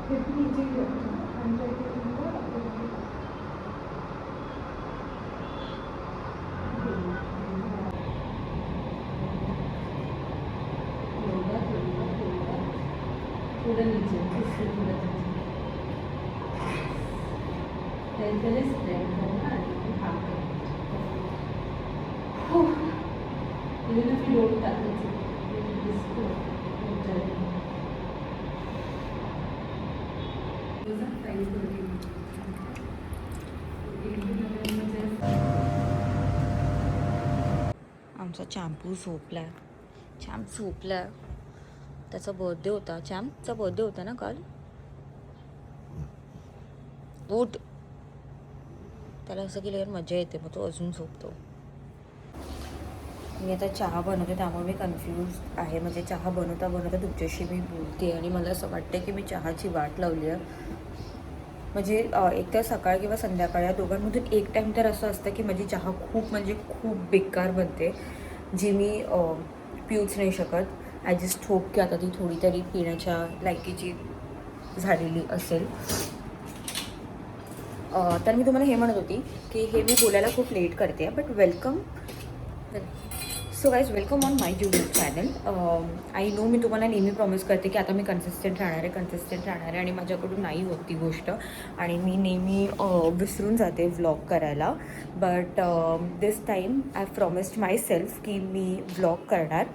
Even if you don't touch it, it is good. आमचा चॅम्पू झोपलाय. Champ झोपलाय. त्याचा बर्थडे होता. चॅम्पचा बर्थडे होता ना काल. उठ. त्याला असं केल्यावर मजा येते, मग तो अजून झोपतो. मी आता चहा बनवते त्यामुळे मी कन्फ्यूज आहे. म्हणजे चहा बनवता बनवता तुमच्याशी मी बोलते आणि मला असं वाटतं की मी चहाची वाट लावली आहे. म्हणजे एक तर सकाळ किंवा संध्याकाळ या दोघांमधून एक टाईम तर असं असतं की माझी चहा खूप म्हणजे खूप बेकार बनते, जी मी पिऊच नाही शकत. आय जस्ट होप की आता ती थोडी तरी पिण्याच्या लायकीची झालेली असेल. तर मी तुम्हाला हे म्हणत होती की हे मी बोलायला खूप लेट करते, but welcome. So guys, welcome on my YouTube channel. I know मी तुम्हाला नेहमी प्रॉमिस करते की आता मी कन्सिस्टंट राहणार आहे आणि माझ्याकडून नाही होत ती गोष्ट आणि मी नेहमी विसरून जाते व्लॉग करायला. But this time I promised my self की मी व्लॉग करणार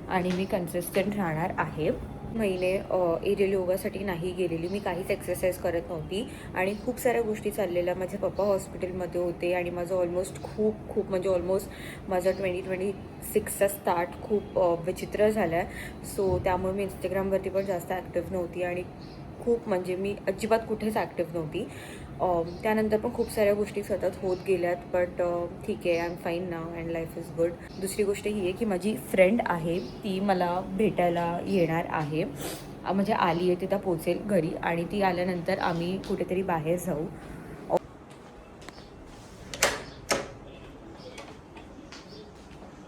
आणि मी कन्सिस्टंट राहणार आहे. महिने एरियल योगासाठी नाही गेलेली मी, काहीच एक्सरसाइज करत नव्हती आणि खूप साऱ्या गोष्टी चाललेल्या. माझे पप्पा हॉस्पिटलमध्ये होते आणि माझं ऑलमोस्ट खूप म्हणजे ऑलमोस्ट माझा 2026चा स्टार्ट खूप विचित्र झाला आहे. सो त्यामुळे मी इंस्टाग्रामवरती पण जास्त ॲक्टिव्ह नव्हती आणि खूप म्हणजे मी अजिबात कुठेच ॲक्टिव्ह नव्हती. त्यानंतर पण खूप साऱ्या गोष्टी सतत होत गेल्यात, बट ठीक आहे, I am fine now and life is good. दुसरी गोष्ट ही आहे की माझी फ्रेंड आहे ती मला भेटायला येणार आहे. म्हणजे आली आहे, तिथं पोचेल घरी आणि ती आल्यानंतर आम्ही कुठेतरी बाहेर जाऊ.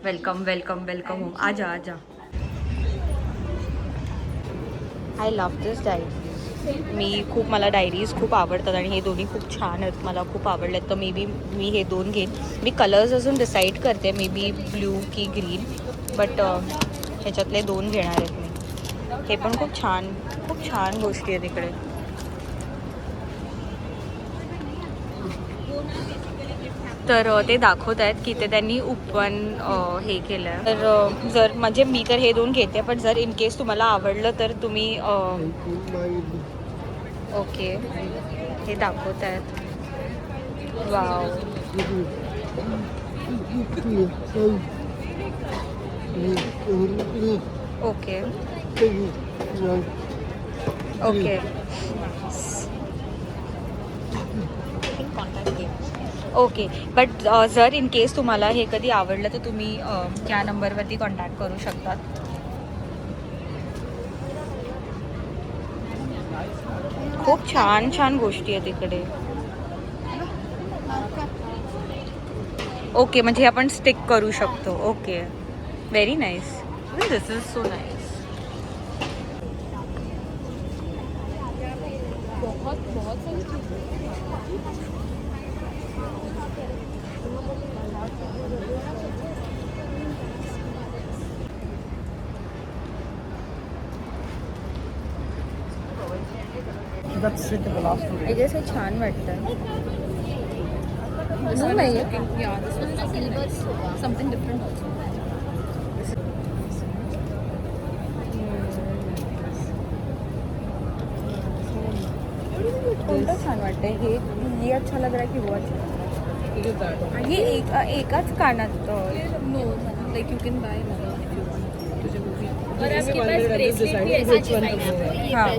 Welcome welcome welcome home. आजा आजा. I love this diary. मला डायरीज खूप आवडतात आणि हे दोन्ही खूप छान आहेत, मला खूप आवडलेत. तर मे बी मी हे दोन घेईन. मी कलर्स अजून डिसाईड करते, मे बी ब्ल्यू की ग्रीन, बट ह्याच्यातले दोन घेणार आहेत मी. हे पण खूप छान गोष्टी आहेत इकडे. तर ते दाखवत आहेत की ते त्यांनी ओपन हे केलं आहे. तर जर म्हणजे मी तर हे दोन घेते, पण जर इन केस तुम्हाला आवडलं तर तुम्ही ओके. हे दाखवत आहेत. Wow. Okay okay. Okay, but जर इन केस तुम्हाला हे कधी आवडलं तर तुम्ही या नंबरवरती कॉन्टॅक्ट करू शकतात. खूप छान गोष्टी आहेत इकडे. ओके, म्हणजे आपण स्टिक करू शकतो. Okay, very nice. This is so nice. बहुत सारी I guess हे छान वाटतं. नाही समथिंग डिफरंट ऑल्सो. कोणतं छान वाटतं? हे अच्छा लग रहा है कि वो अच्छा? ये एकाच कानात. No, like you can buy और आपके पास ब्रेसलेट भी ऐसा चाहिए. हाँ,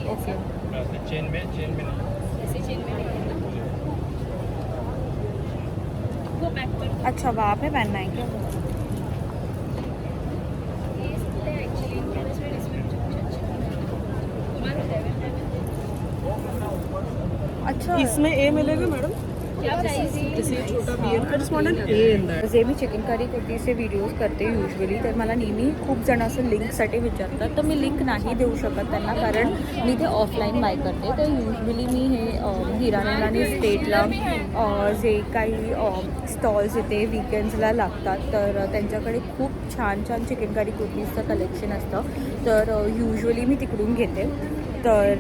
ओके. चेन में ऐसे चेन में वो पैक कर. अच्छा, वहाँ पे पहनना है क्या? अच्छा, इसमें ए मिलेगा मैडम? छोटा beard. I just want an A in that. जे मी चिकनकारी कुर्तीचे व्हिडिओज करते युजली, तर मला नेहमी खूप जण असं लिंकसाठी विचारतात, तर मी लिंक नाही देऊ शकत त्यांना, कारण मी ते ऑफलाईन बाय करते. तर युजली मी हे हिरानंद आणि स्टेटला जे काही स्टॉल्स इथे विकेंड्सला लागतात, तर त्यांच्याकडे खूप छान छान चिकनकारी कुर्तीजचं कलेक्शन असतं, तर युजली मी तिकडून घेते. तर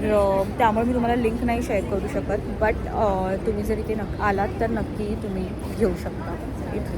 त्यामुळे मी तुम्हाला लिंक नाही शेअर करू शकत, बट तुम्ही जर इथे आलात तर नक्की तुम्ही घेऊ शकता इथे.